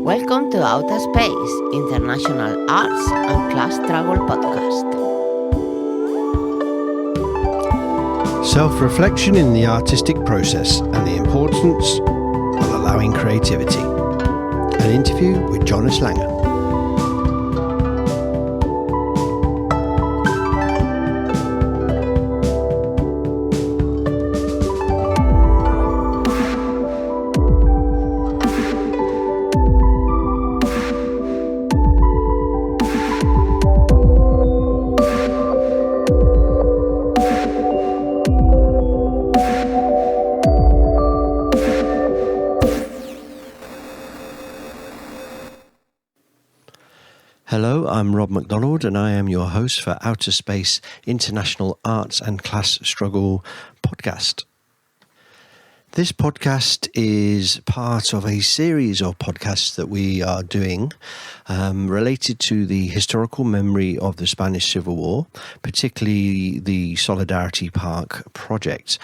Welcome to Outaspace, International Arts and Class Struggle Podcast. Self-reflection in the artistic process and the importance of allowing creativity. An interview with Jonas Langer. Hello, I'm Rob MacDonald and I am your host for Outaspace International Arts and Class Struggle podcast. This podcast is part of a series of podcasts that we are doing related to the historical memory of the Spanish Civil War, particularly the Solidarity Park project.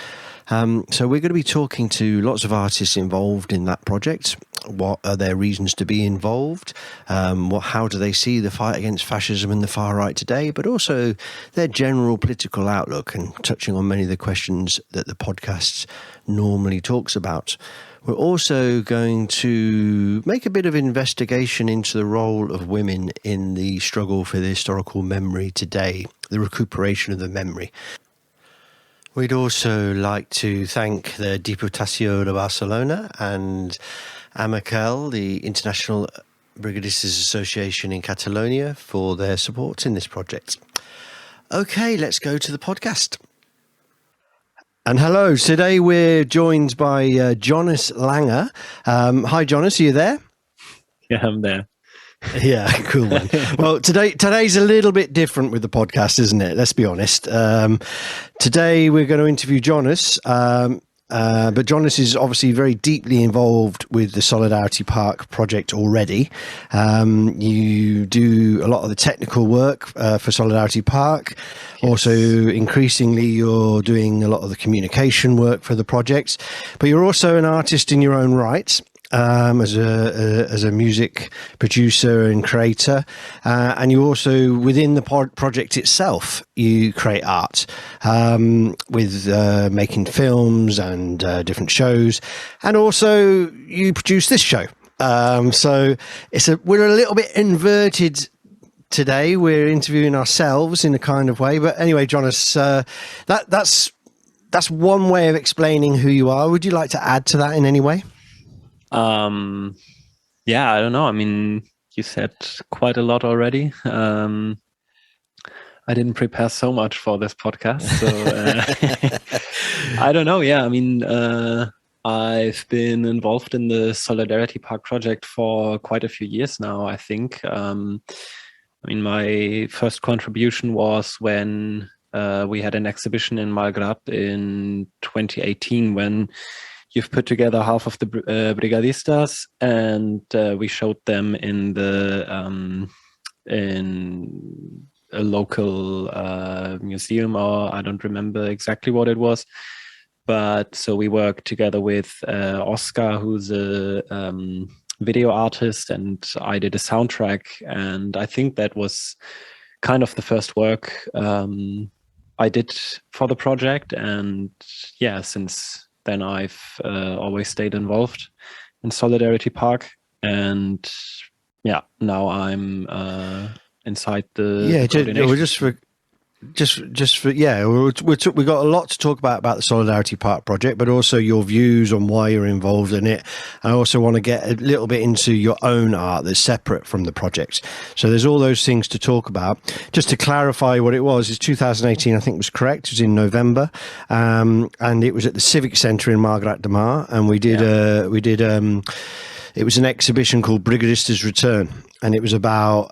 So we're going to be talking to lots of artists involved in that project. What are their reasons to be involved? How do they see the fight against fascism and the far right today? But also their general political outlook, and touching on many of the questions that the podcast normally talks about. We're also going to make a bit of investigation into the role of women in the struggle for the historical memory today, the recuperation of the memory. We'd also like to thank the Diputació de Barcelona and Amical, the International Brigadistas Association in Catalonia, for their support in this project. Okay, let's go to the podcast. And hello, today we're joined by Jonas Langer. Hi, Jonas, are you there? Yeah, I'm there. Yeah, cool, man. Well, today's a little bit different with the podcast, isn't it? Let's be honest. Today we're going to interview Jonas. But Jonas is obviously very deeply involved with the Solidarity Park project already. You do a lot of the technical work for Solidarity Park. Yes. Also, increasingly, you're doing a lot of the communication work for the project. But you're also an artist in your own right. As a music producer and creator, and you also, within the project itself, you create art with making films and different shows, and also you produce this show. So we're a little bit inverted today. We're interviewing ourselves in a kind of way, but anyway, Jonas, that's one way of explaining who you are. Would you like to add to that in any way? Yeah, I don't know. I mean, you said quite a lot already. I didn't prepare so much for this podcast, so I don't know. Yeah, I mean, I've been involved in the Solidarity Park project for quite a few years now, I think. I mean, my first contribution was when we had an exhibition in Malgrat in 2018, when you've put together half of the brigadistas, and we showed them in a local museum, or I don't remember exactly what it was. But so we worked together with Oscar, who's a video artist, and I did a soundtrack. And I think that was kind of the first work I did for the project. And yeah, since then I've always stayed involved in Solidarity Park, and yeah, now I'm inside the coordination. We've got a lot to talk about the Solidarity Park project, but also your views on why you're involved in it. I also want to get a little bit into your own art that's separate from the project. So there's all those things to talk about. Just to clarify what it was, it's 2018, I think was correct. It was in November, and it was at the Civic Centre in Malgrat de Mar, and it was an exhibition called Brigadistas Return, and it was about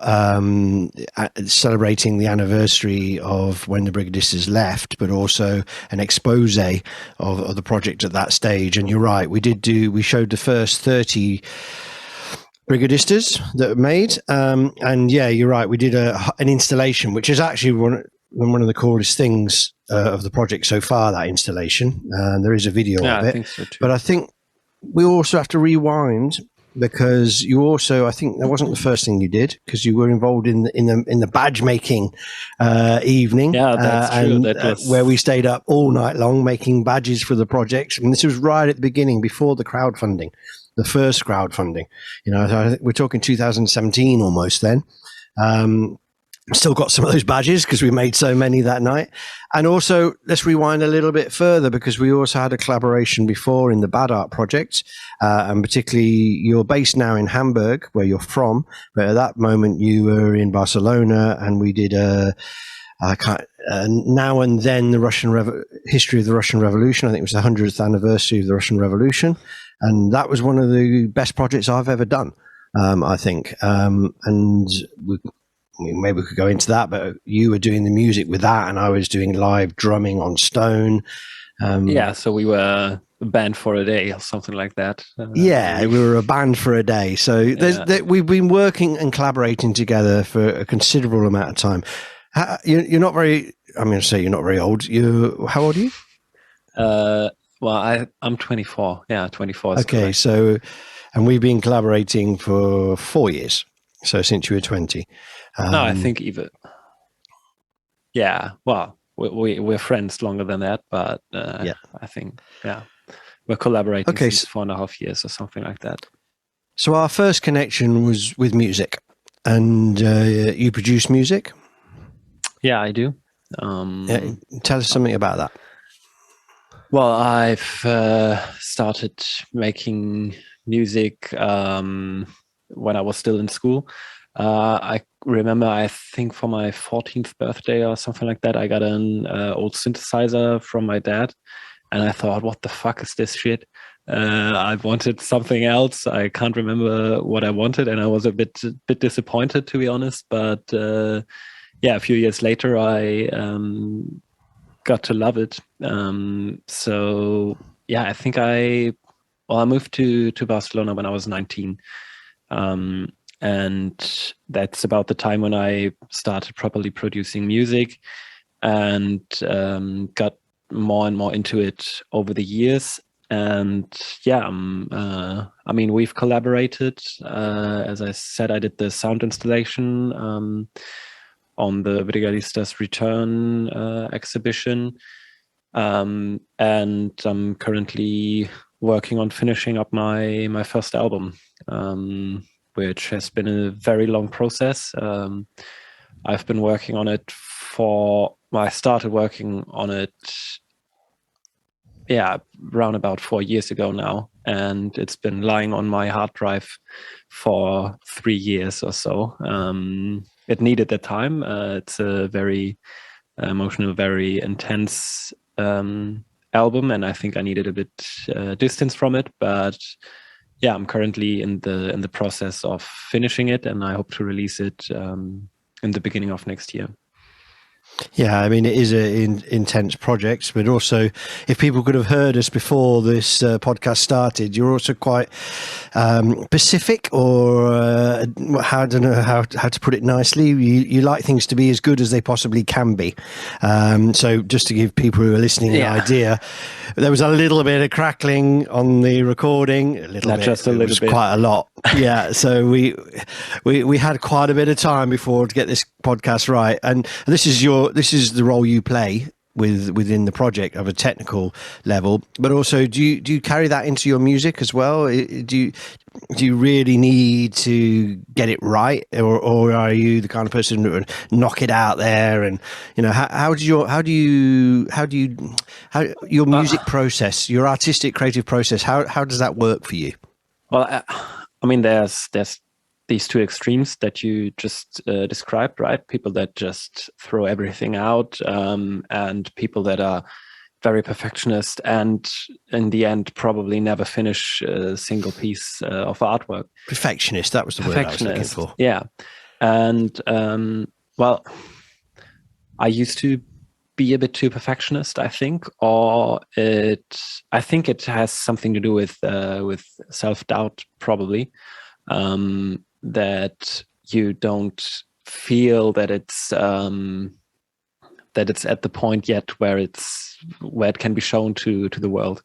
celebrating the anniversary of when the Brigadistas left, but also an expose of the project at that stage. And you're right, we showed the first 30 Brigadistas that were made, and yeah, you're right, we did an installation, which is actually one of the coolest things of the project so far, that installation. There is a video of it, I think so too. But I think we also have to rewind because you also, I think that wasn't the first thing you did, because you were involved in the badge making evening. Yeah, that's true. And That was where we stayed up all night long making badges for the projects. And this was right at the beginning, before the crowdfunding, the first crowdfunding. I think we're talking 2017 almost then. Still got some of those badges because we made so many that night. And also, let's rewind a little bit further, because we also had a collaboration before in the Bad Art project, and particularly you're based now in Hamburg, where you're from, but at that moment you were in Barcelona, and we did now and then the history of the Russian Revolution. I think it was the 100th anniversary of the Russian Revolution, and that was one of the best projects I've ever done, I think. Maybe we could go into that, but you were doing the music with that, and I was doing live drumming on stone. So we were a band for a day or something like that. We were a band for a day. So we've been working and collaborating together for a considerable amount of time. You're not very, I'm going to say you're not very old. How old are you? Well, I'm 24. Yeah, 24. Okay, so, and we've been collaborating for 4 years. So since you were 20. No, I think even. Yeah, well, we're friends longer than that, but I think we're collaborating since 4.5 years or something like that. So our first connection was with music, and you produce music. Yeah, I do. Tell us something about that. Well, I've started making music when I was still in school. I remember, I think for my 14th birthday or something like that, I got an old synthesizer from my dad, and I thought, what the fuck is this shit? I wanted something else. I can't remember what I wanted, and I was a bit disappointed, to be honest. But a few years later, I got to love it. I think I moved to Barcelona when I was 19. And that's about the time when I started properly producing music, and got more and more into it over the years. And we've collaborated. As I said, I did the sound installation on the Brigadistas Return exhibition. And I'm currently working on finishing up my first album, which has been a very long process. I've been working on it I started working on it, around about 4 years ago now. And it's been lying on my hard drive for 3 years or so. It needed the time. It's a very emotional, very intense album, and I think I needed a bit distance from it. But I'm currently in the process of finishing it, and I hope to release it in the beginning of next year. Yeah, I mean, it is an intense project, but also, if people could have heard us before this podcast started, you're also quite specific, or I don't know how to put it nicely. You like things to be as good as they possibly can be. So just to give people who are listening an idea, there was a little bit of crackling on the recording. Just a little bit. Quite a lot. Yeah, so we had quite a bit of time before to get this podcast right, and this is the role you play within the project of a technical level, but also do you carry that into your music as well? Do you really need to get it right, or are you the kind of person who would knock it out there? And how your music process, your artistic creative process, how does that work for you? Well, I mean, there's these two extremes that you just described, right? People that just throw everything out, and people that are very perfectionist and in the end probably never finish a single piece of artwork. Perfectionist, that was the word I was looking for. Yeah. And I used to be a bit too perfectionist, I think, I think it has something to do with self-doubt, probably. That you don't feel that it's at the point yet where it can be shown to the world.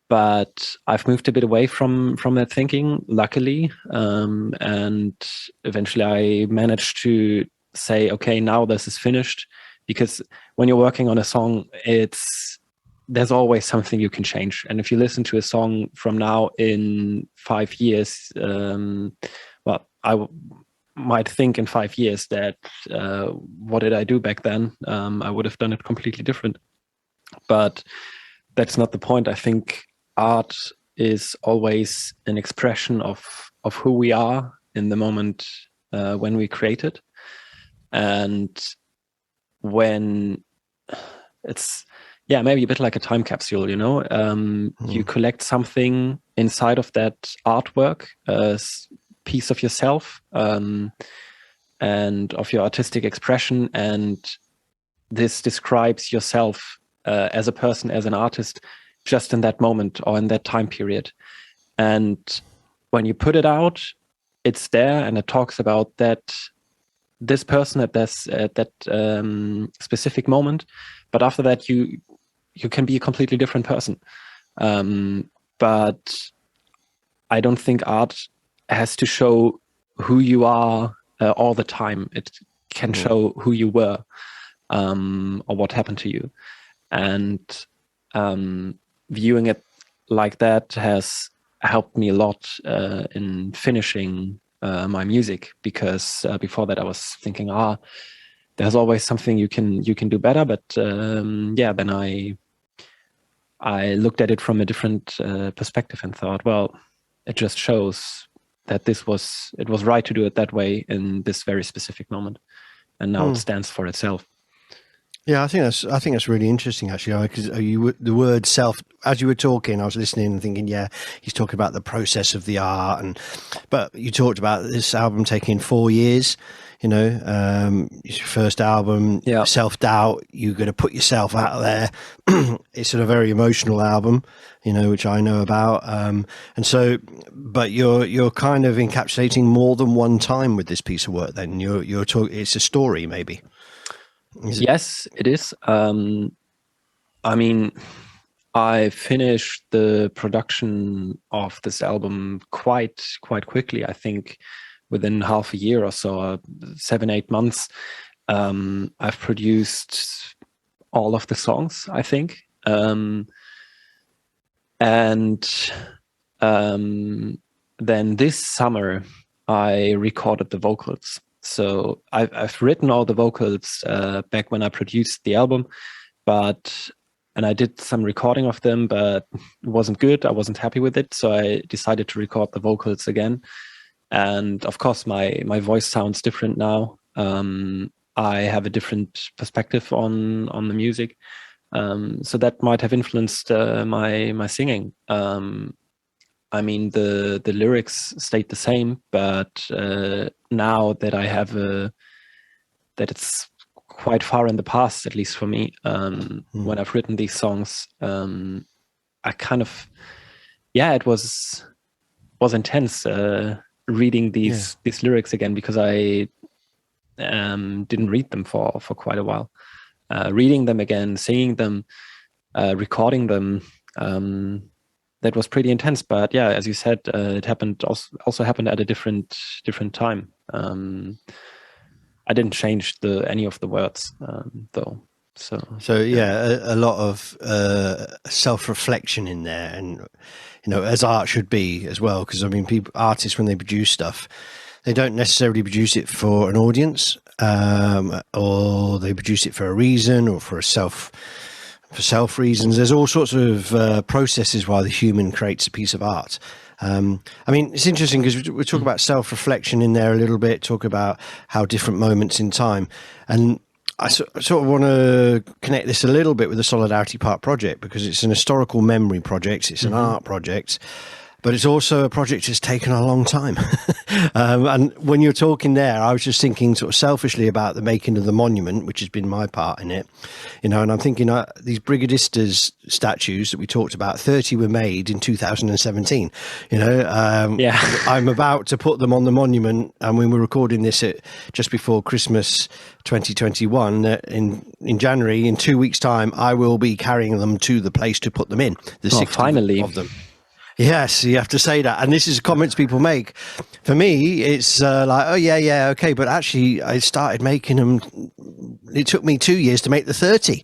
but I've moved a bit away from that thinking, luckily, and eventually I managed to say, okay, now this is finished, because when you're working on a song, there's always something you can change. And if you listen to a song from now in 5 years, might think in 5 years that what did I do back then? I would have done it completely different. But that's not the point. I think art is always an expression of who we are in the moment when we create it. And when it's, maybe a bit like a time capsule, you collect something inside of that artwork, a piece of yourself and of your artistic expression. And this describes yourself as a person, as an artist, just in that moment or in that time period. And when you put it out, it's there, and it talks about this person at that specific moment. But after that, you can be a completely different person. But I don't think art has to show who you are all the time. It can show who you were or what happened to you. And viewing it like that has helped me a lot in finishing my music, because before that I was thinking, there's always something you can do better. But then I looked at it from a different perspective and thought, well, it just shows that it was right to do it that way in this very specific moment, and now it stands for itself. Yeah, I think that's really interesting, actually, because the word self, as you were talking, I was listening and thinking, he's talking about the process of the art, but you talked about this album taking 4 years. It's your first album, self-doubt, you're going to put yourself out there. It's a very emotional album, which I know about. And so, but you're kind of encapsulating more than one time with this piece of work. Then you're talking, it's a story, maybe. Yes, it is. I finished the production of this album quite quickly. I think within half a year or so, 7-8 months, I've produced all of the songs, I think. Then this summer, I recorded the vocals. So I've written all the vocals back when I produced the album, and I did some recording of them, but it wasn't good. I wasn't happy with it, so I decided to record the vocals again. And of course, my voice sounds different now. I have a different perspective on the music, so that might have influenced my singing. The lyrics stayed the same, but now that I have that it's quite far in the past, at least for me, when I've written these songs, I kind of, it was intense reading these lyrics again, because I didn't read them for quite a while. Reading them again, singing them, recording them, that was pretty intense. But as you said, it happened also happened at a different time. I didn't change any of the words though. So a lot of self-reflection in there, and as art should be as well. Because artists, when they produce stuff, they don't necessarily produce it for an audience, or they produce it for a reason, or for self reasons. There's all sorts of processes why the human creates a piece of art. It's interesting because we talk about self-reflection in there a little bit, talk about how different moments in time, and I sort of want to connect this a little bit with the Solidarity Park project, because it's an historical memory project, it's an art project, but it's also a project that's taken a long time. And when you're talking there, I was just thinking sort of selfishly about the making of the monument, which has been my part in it, and I'm thinking these Brigadistas statues that we talked about, 30 were made in 2017. I'm about to put them on the monument, and when we're recording this just before Christmas 2021, in in January, in 2 weeks' time, I will be carrying them to the place to put them in. The 60 finally. of them. Yes, you have to say that. And this is comments people make. For me, it's like, oh, yeah, okay. But actually, I started making them. It took me 2 years to make the 30.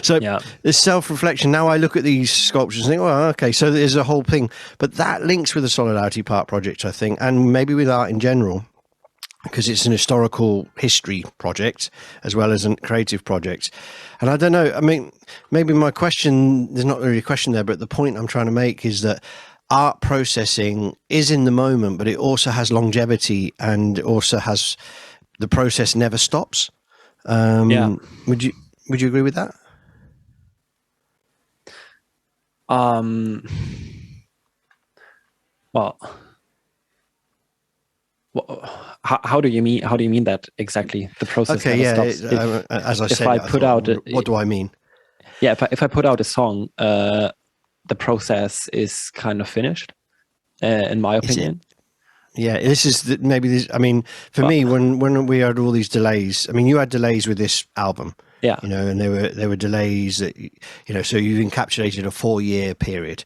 So this self-reflection. Now I look at these sculptures and think, well, okay, so there's a whole thing. But that links with the Solidarity Park project, I think, and maybe with art in general, because it's an historical history project as well as a creative project. And I don't know, I mean, maybe my question, there's not really a question there, but the point I'm trying to make is that art processing is in the moment, but it also has longevity and also has, the process never stops. Would you agree with that? Well, how do you mean that exactly? The process never stops. As I said, what do I mean? Yeah, if I put out a song, the process is kind of finished, in my opinion. Yeah, this is maybe this. I mean, for me, when we had all these delays, I mean, you had delays with this album. Yeah, you know, and there were delays that, you know, so you've encapsulated a 4-year period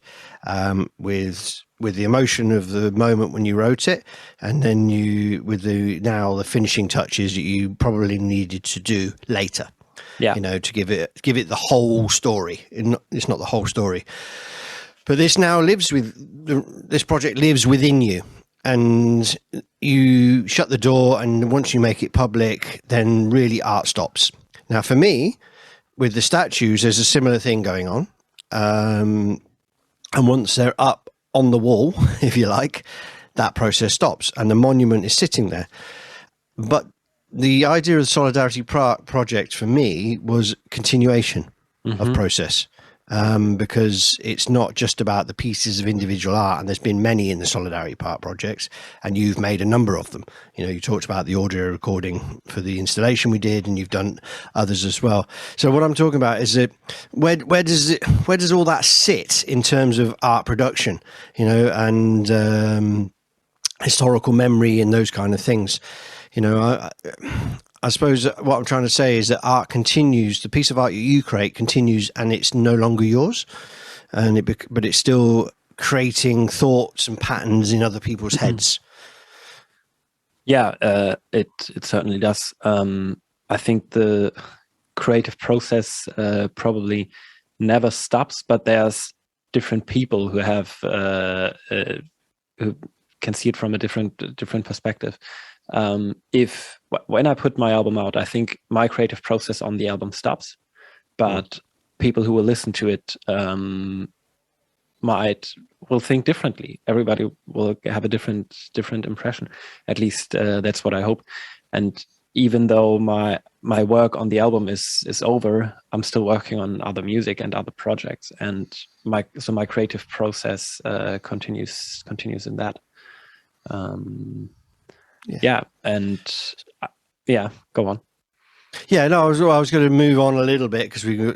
with the emotion of the moment when you wrote it, and then with the finishing touches that you probably needed to do later. Yeah, you know, to give it the whole story. It's not the whole story, but this now this project lives within you. And you shut the door, and once you make it public, then really art stops. Now, for me, with the statues, there's a similar thing going on. And once they're up on the wall, if you like, that process stops and the monument is sitting there. But the idea of the Solidarity project for me was continuation of process. Because it's not just about the pieces of individual art, and there's been many in the Solidarity Park projects, and you've made a number of them. You know, you talked about the audio recording for the installation we did, and you've done others as well. So what I'm talking about is that where does all that sit in terms of art production, you know, and historical memory and those kind of things. You know, I suppose what I'm trying to say is that art continues, the piece of art you create continues, and it's no longer yours, but it's still creating thoughts and patterns in other people's heads. Yeah, it certainly does. I think the creative process probably never stops, but there's different people who have who can see it from a different perspective. When I put my album out, I think my creative process on the album stops, but people who will listen to it will think differently. Everybody will have a different impression. At least that's what I hope. And even though my work on the album is over, I'm still working on other music and other projects, and my creative process continues in that. Go on. Yeah, no, I was going to move on a little bit because we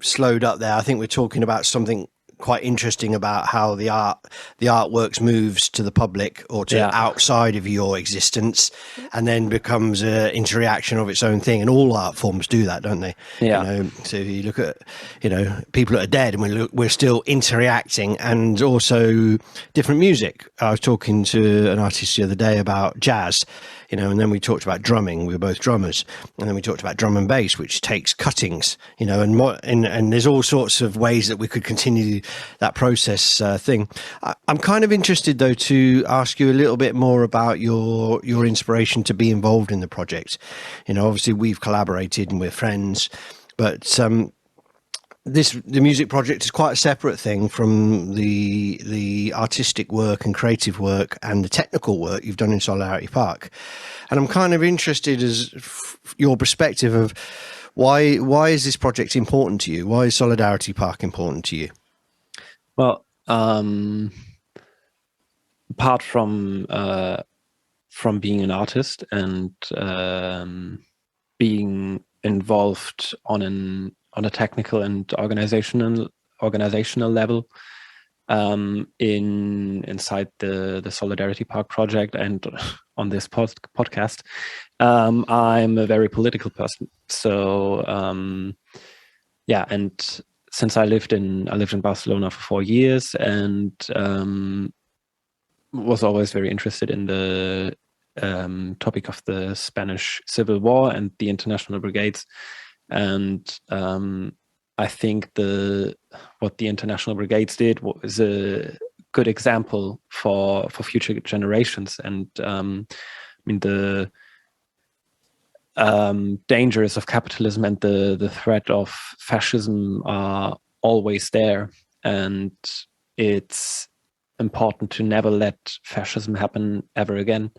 slowed up there. I think we're talking about something quite interesting about how the artworks moves to the public or to outside of your existence, and then becomes an interaction of its own thing. And all art forms do that, don't they? Yeah. You know, so if you look at, you know, people that are dead, and we're still interacting, and also different music. I was talking to an artist the other day about jazz. You know, and then we talked about drumming. We were both drummers, and then we talked about drum and bass, which takes cuttings. You know, and there's all sorts of ways that we could continue that process thing. I'm kind of interested, though, to ask you a little bit more about your inspiration to be involved in the project. You know, obviously we've collaborated and we're friends, but the music project is quite a separate thing from the artistic work and creative work and the technical work you've done in Solidarity Park. And I'm kind of interested as your perspective of why is this project important to you? Why is Solidarity Park important to you? Well, apart from being an artist and being involved on a technical and organizational level, inside the Solidarity Park project and on this podcast. I'm a very political person, so and since I lived in Barcelona for 4 years, and was always very interested in the topic of the Spanish Civil War and the international brigades. And I think what the international brigades did was a good example for future generations. And the dangers of capitalism and the threat of fascism are always there, and it's important to never let fascism happen ever again.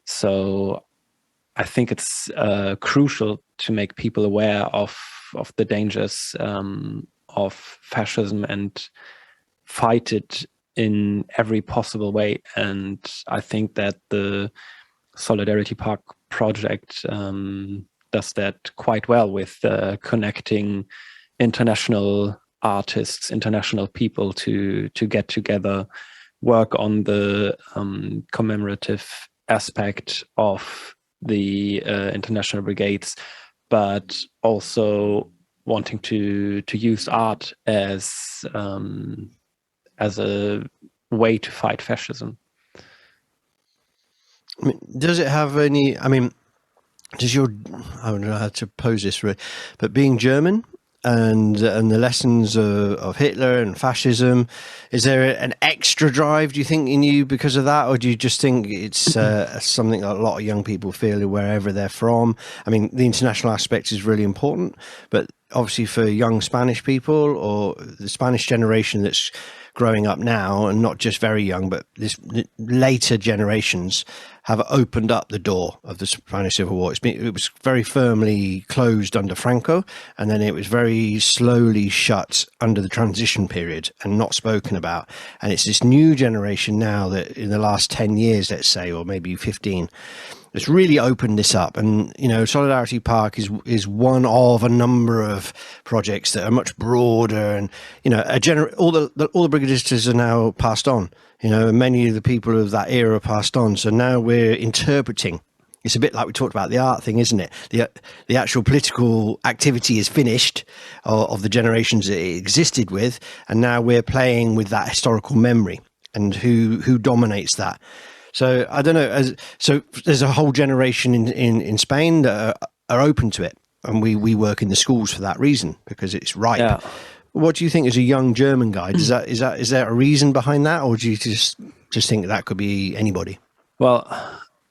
So I think it's crucial to make people aware of the dangers of fascism and fight it in every possible way. And I think that the Solidarity Park project does that quite well with connecting international artists, international people to get together, work on the commemorative aspect of the international brigades, but also wanting to use art as a way to fight fascism. I mean, does it have any? I mean, I don't know how to pose this, but being German and the lessons of Hitler and fascism, is there an extra drive, do you think, in you because of that, or do you just think it's something that a lot of young people feel wherever they're from? I mean, the international aspect is really important, but obviously for young Spanish people or the Spanish generation that's growing up now, and not just very young, but this later generations have opened up the door of the Spanish Civil War. It was very firmly closed under Franco, and then it was very slowly shut under the transition period and not spoken about. And it's this new generation now that in the last 10 years, let's say, or maybe 15, it's really opened this up. And, you know, Solidarity Park is one of a number of projects that are much broader, and, you know, all the brigadistas are now passed on, you know, and many of the people of that era are passed on. So now we're interpreting. It's a bit like we talked about the art thing, isn't it? The actual political activity is finished of the generations it existed with, and now we're playing with that historical memory and who dominates that. So I don't know. So there's a whole generation in Spain that are open to it, and we work in the schools for that reason, because it's ripe. Yeah. What do you think as a young German guy? Is there a reason behind that, or do you just think that could be anybody? Well,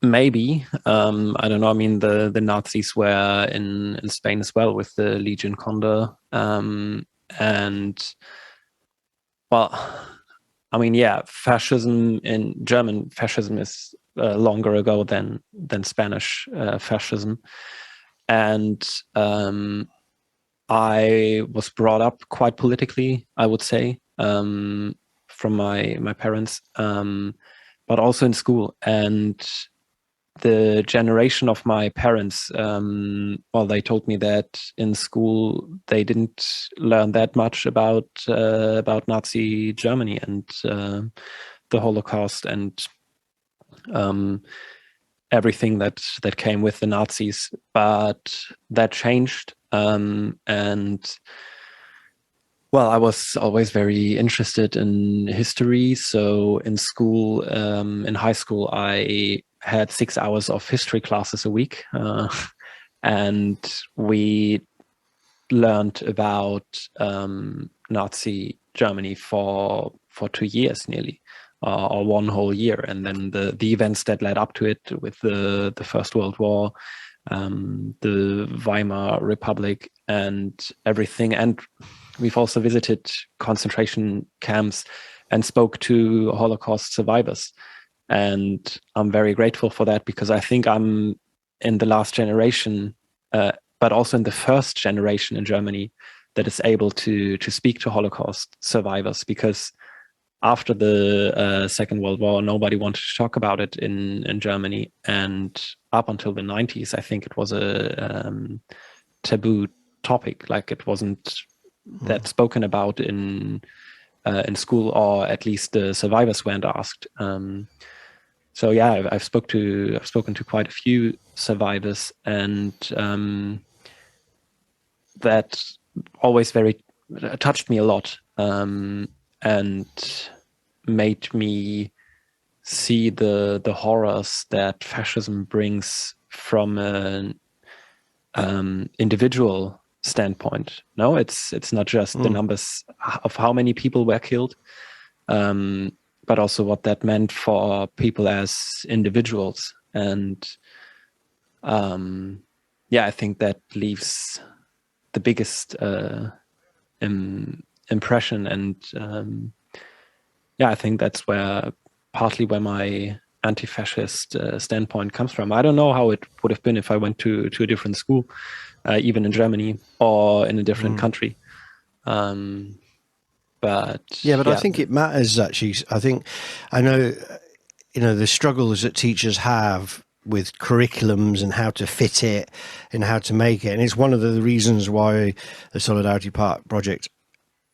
maybe. I don't know. I mean, the Nazis were in Spain as well with the Legion Condor, and well. I mean, yeah, German fascism is longer ago than Spanish fascism. And I was brought up quite politically, I would say, from my parents, but also in school. And the generation of my parents, they told me that in school they didn't learn that much about Nazi Germany and the Holocaust and everything that came with the Nazis. But that changed, and well, I was always very interested in history. So in school, in high school, I had 6 hours of history classes a week, and we learned about Nazi Germany for 2 years nearly, or 1 whole year, and then the events that led up to it with the First World War, the Weimar Republic, and everything. And we've also visited concentration camps and spoke to Holocaust survivors. And I'm very grateful for that, because I think I'm in the last generation, but also in the first generation in Germany that is able to speak to Holocaust survivors, because after the Second World War, nobody wanted to talk about it in Germany. And up until the 90s, I think it was a taboo topic. Like, it wasn't that spoken about in in school, or at least the survivors weren't asked. So yeah, I've spoken to quite a few survivors, and that always touched me a lot, and made me see the horrors that fascism brings from an individual standpoint. No, it's not just the numbers of how many people were killed, but also what that meant for people as individuals. And I think that leaves the biggest impression. And I think that's partly where my anti-fascist standpoint comes from. I don't know how it would have been if I went to a different school, even in Germany or in a different country. But I think it matters, actually. I know the struggles that teachers have with curriculums and how to fit it and how to make it. And it's one of the reasons why the Solidarity Park project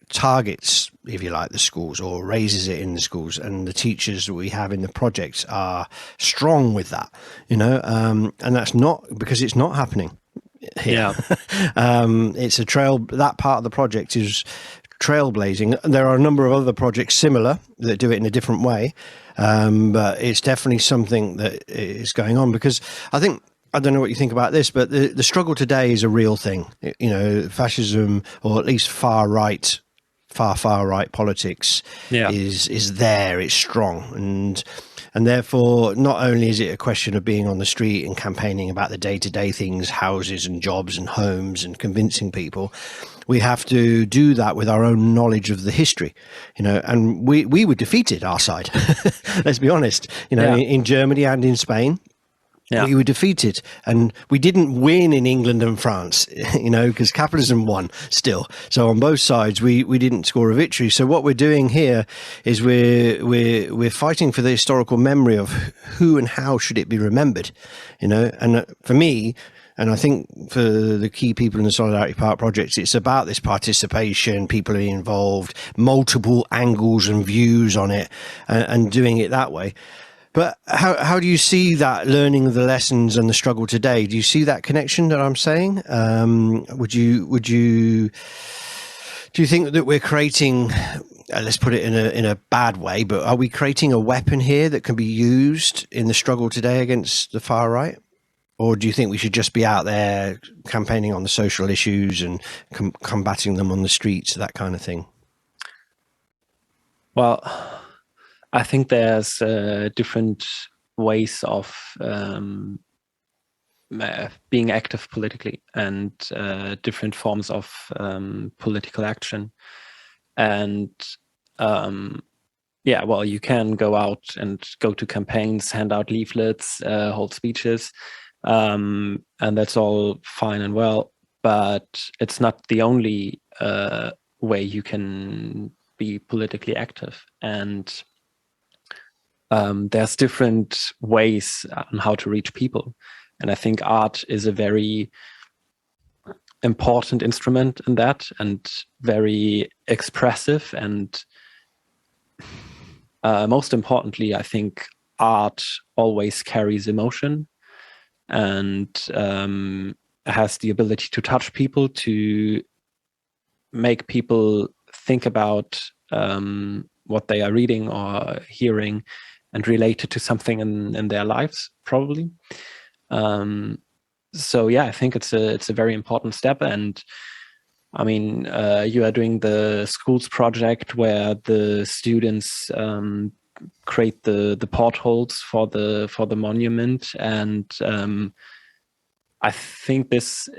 targets, if you like, the schools, or raises it in the schools, and the teachers that we have in the projects are strong with that, and that's not because it's not happening here. It's a that part of the project is trailblazing. There are a number of other projects similar that do it in a different way, but it's definitely something that is going on, because I don't know what you think about this, but the struggle today is a real thing. Fascism, or at least far right politics is there. It's strong, and therefore not only is it a question of being on the street and campaigning about the day-to-day things, houses and jobs and homes, and convincing people. We have to do that with our own knowledge of the history, and we were defeated, our side. Let's be honest, in Germany and in Spain. Yeah. We were defeated, and we didn't win in England and France, because capitalism won still. So on both sides, we didn't score a victory. So what we're doing here is we're fighting for the historical memory of who and how should it be remembered, And for me, and I think for the key people in the Solidarity Park projects, it's about this participation, people are involved, multiple angles and views on it, and doing it that way. But how do you see that, learning the lessons and the struggle today? Do you see that connection that I'm saying? Do you think that we're creating, let's put it in a bad way, but are we creating a weapon here that can be used in the struggle today against the far right? Or do you think we should just be out there campaigning on the social issues and combating them on the streets, that kind of thing? Well, I think there's different ways of being active politically, and different forms of political action. And you can go out and go to campaigns, hand out leaflets, hold speeches, and that's all fine and well. But it's not the only way you can be politically active. And there's different ways on how to reach people. And I think art is a very important instrument in that, and very expressive. And most importantly, I think art always carries emotion, and has the ability to touch people, to make people think about what they are reading or hearing, and relate it to something in their lives, probably. I think it's a very important step. And I mean, you are doing the schools project where the students create the portholes for the monument, and I think this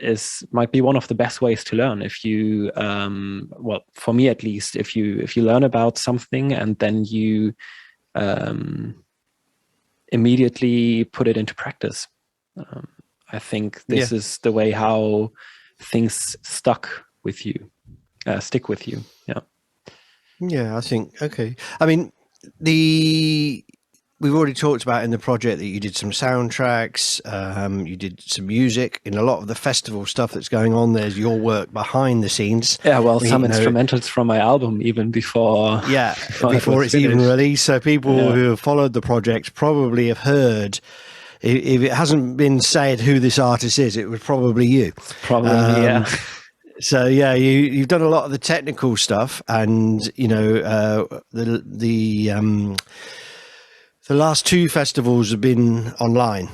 might be one of the best ways to learn. If you, for me at least, if you learn about something and then you immediately put it into practice. I think this is the way how things stick with you. Yeah. Yeah, I think, okay. I mean, we've already talked about in the project that you did some soundtracks, you did some music. In a lot of the festival stuff that's going on, there's your work behind the scenes. Yeah, well, some instrumentals from my album even before. Yeah, before it's even released. So people who have followed the project probably have heard. If it hasn't been said who this artist is, it was probably you. Probably, yeah. So yeah, you've done a lot of the technical stuff, and the last two festivals have been online.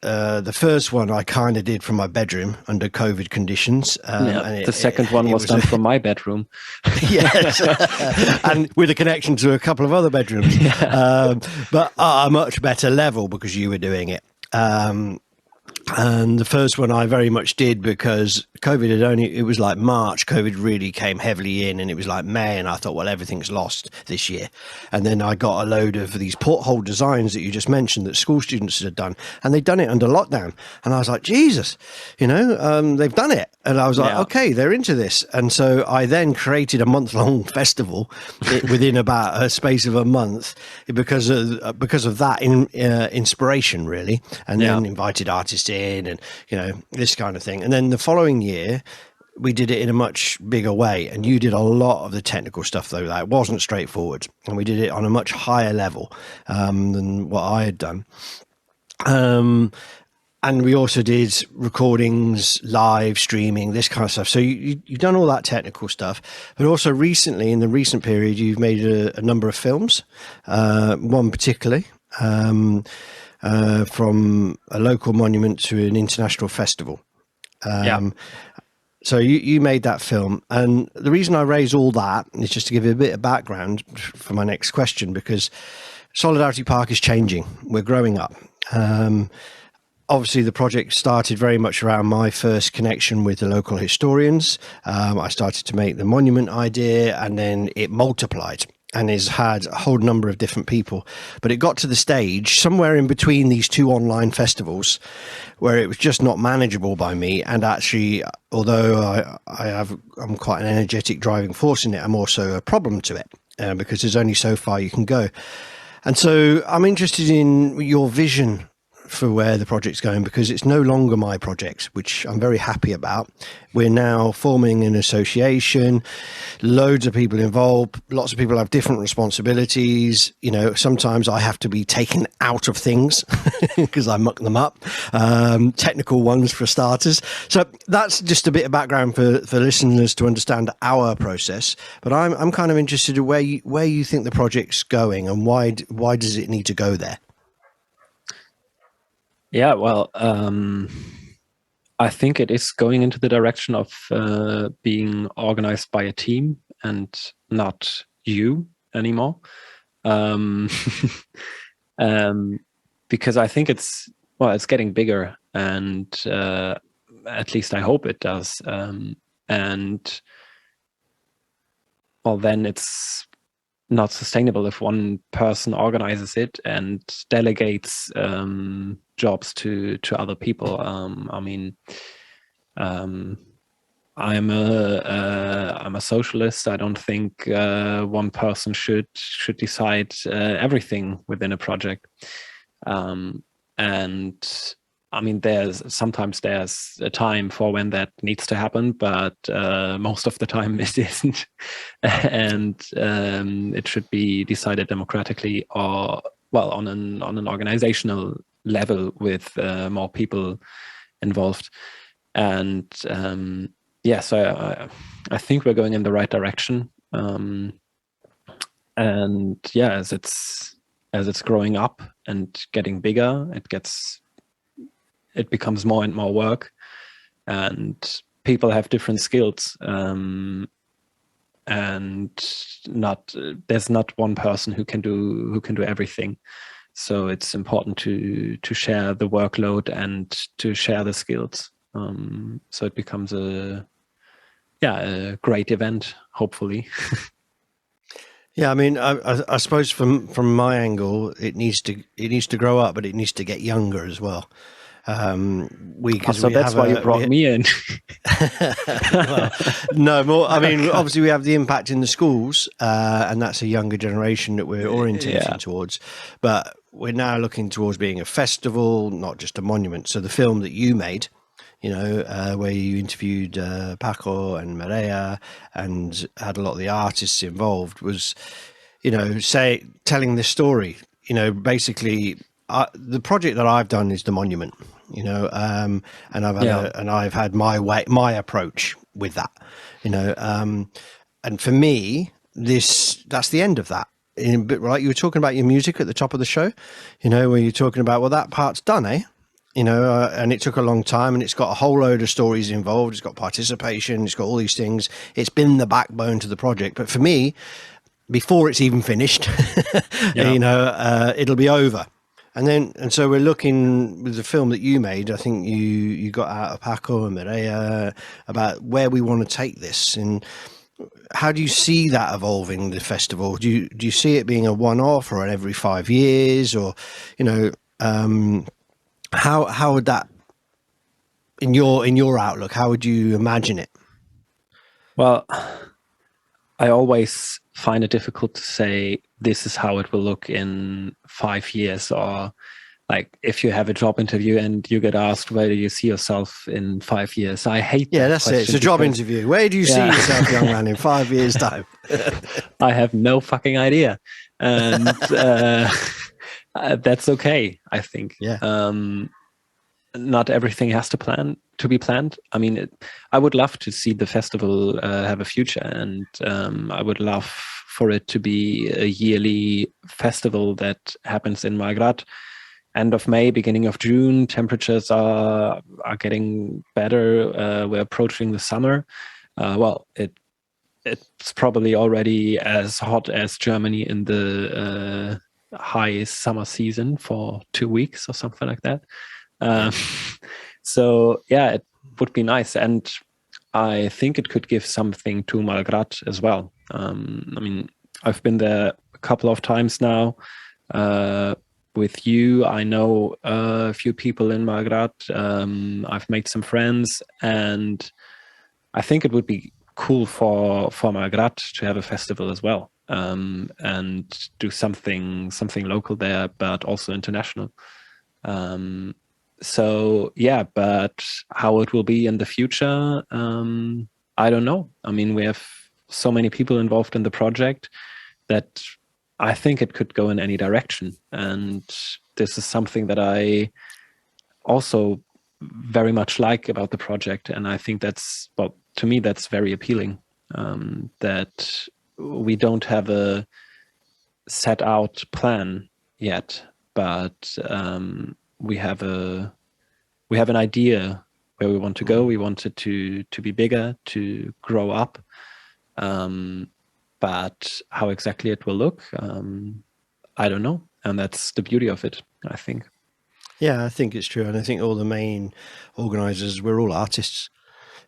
The first one I kind of did from my bedroom under COVID conditions. And the second one was done from my bedroom. Yes, and with a connection to a couple of other bedrooms, but at a much better level because you were doing it. And the first one I very much did because it was like March, COVID really came heavily in, and it was like May, and I thought, well, everything's lost this year. And then I got a load of these porthole designs that you just mentioned that school students had done, and they'd done it under lockdown. And I was like, Jesus, they've done it. And I was like, okay, they're into this. And so I then created a month-long festival within about a space of a month because of that inspiration, really. And then invited artists in and, this kind of thing. And then the following year, we did it in a much bigger way. And you did a lot of the technical stuff, though. That wasn't straightforward. And we did it on a much higher level than what I had done. And we also did recordings, live streaming, this kind of stuff. So you've done all that technical stuff. But also recently, in the recent period, you've made a number of films, one particularly, from a local monument to an international festival. So you made that film. And the reason I raise all that is just to give you a bit of background for my next question, because Solidarity Park is changing. We're growing up. Obviously, the project started very much around my first connection with the local historians. I started to make the monument idea, and then it multiplied and has had a whole number of different people. But it got to the stage somewhere in between these two online festivals where it was just not manageable by me. And actually, although I'm quite an energetic driving force in it, I'm also a problem to it because there's only so far you can go. And so I'm interested in your vision for where the project's going, because it's no longer my project, which I'm very happy about. We're now forming an association, loads of people involved, lots of people have different responsibilities. Sometimes I have to be taken out of things because I muck them up, technical ones for starters. So that's just a bit of background for listeners to understand our process. But I'm kind of interested in where you think the project's going and why does it need to go there? Yeah, well, I think it is going into the direction of being organized by a team and not you anymore. Because I think it's getting bigger, and at least I hope it does. And then it's not sustainable if one person organizes it and delegates jobs to other people. I'm a socialist. I don't think one person should decide everything within a project. And there's a time for when that needs to happen, but most of the time it isn't. And it should be decided democratically or on an organizational level with more people involved. And so I think we're going in the right direction. And as it's growing up and getting bigger, it becomes more and more work, and people have different skills. And there's not one person who can do everything. So it's important to share the workload and to share the skills. So it becomes a great event, hopefully. Yeah, I suppose from my angle, it needs to grow up, but it needs to get younger as well. So that's why you brought me in. Well, no more. I mean, obviously we have the impact in the schools, and that's a younger generation that we're orientating towards. But we're now looking towards being a festival, not just a monument. So the film that you made, where you interviewed Paco and Maria and had a lot of the artists involved, was, telling this story. Basically, the project that I've done is the monument. And I've had my approach with that. And for me, that's the end of that. But like you were talking about your music at the top of the show, where you're talking about, well, that part's done, eh? And it took a long time, and it's got a whole load of stories involved. It's got participation. It's got all these things. It's been the backbone to the project. But for me, before it's even finished, it'll be over. And so we're looking with the film that you made. I think you got out of Paco and Maria about where we want to take this, and how do you see that evolving the festival? Do you see it being a one-off or an every 5 years, or how would that, in your outlook, how would you imagine it? Well, I always find it difficult to say this is how it will look in 5 years, or like if you have a job interview and you get asked where do you see yourself in 5 years. I hate that. Yeah, that's it. It's a job interview. Where do you see yourself, young man, in 5 years' time? I have no fucking idea, and that's okay. I think. Yeah. Not everything has to be planned. I mean, I would love to see the festival have a future, and I would love for it to be a yearly festival that happens in Malgrad. End of May, beginning of June, temperatures are getting better. We're approaching the summer. It's probably already as hot as Germany in the high summer season for 2 weeks or something like that. So yeah, it would be nice, and I think it could give something to Malgrad as well. I mean, I've been there a couple of times now. With you, I know a few people in Malgrad. I've made some friends, and I think it would be cool for Malgrad to have a festival as well, and do something local there, but also international. So yeah, but how it will be in the future, I don't know. I mean, we have so many people involved in the project that I think it could go in any direction. And this is something that I also very much like about the project. And I think to me, that's very appealing, that we don't have a set out plan yet, but we have an idea where we want to go. We want it to be bigger, to grow up. But how exactly it will look, I don't know. And that's the beauty of it, I think. Yeah, I think it's true. And I think all the main organizers, we're all artists,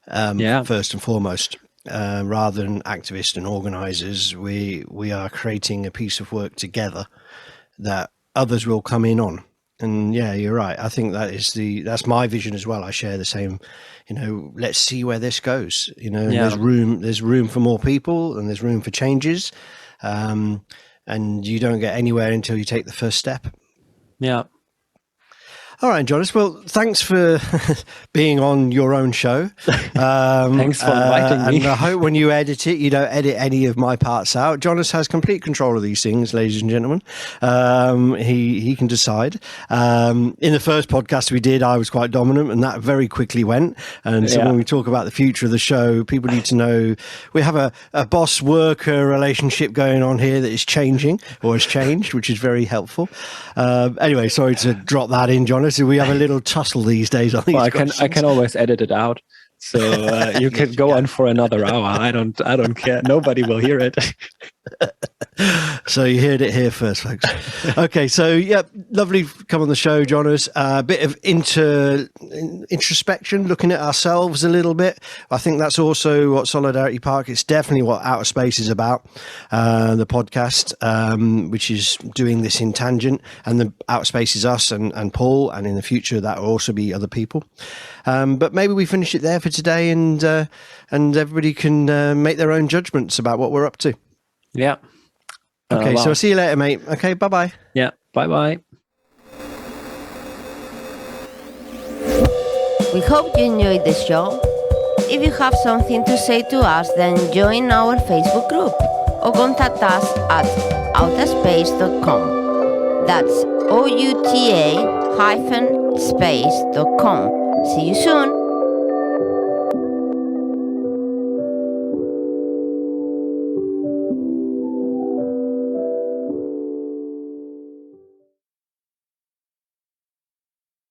first and foremost. Rather than activists and organizers, we are creating a piece of work together that others will come in on. And yeah, you're right. I think that's my vision as well. I share the same, let's see where this goes, there's room for more people, and there's room for changes. And you don't get anywhere until you take the first step. Yeah. All right, Jonas. Well, thanks for being on your own show. Thanks for inviting me. And I hope when you edit it, you don't edit any of my parts out. Jonas has complete control of these things, ladies and gentlemen. He can decide. In the first podcast we did, I was quite dominant, and that very quickly went. And so when we talk about the future of the show, people need to know we have a boss-worker relationship going on here that is changing, or has changed, which is very helpful. Anyway, sorry to drop that in, Jonas. We have a little tussle these days on these questions. I can always edit it out, so you can go on for another hour. I don't care. Nobody will hear it. So you heard it here first, folks. Okay, so yeah, lovely to come on the show, Jonas. A bit of introspection, looking at ourselves a little bit. I think that's also what Solidarity Park, it's definitely what Outaspace is about, the podcast, which is doing this in tangent. And the Outaspace is us and Paul, and in the future that will also be other people. But maybe we finish it there for today, and everybody can make their own judgments about what we're up to. Yeah. Okay, so I'll see you later, mate. Okay, bye-bye. Yeah, bye-bye. We hope you enjoyed the show. If you have something to say to us, then join our Facebook group or contact us at outaspace.com. That's outa-space.com. See you soon.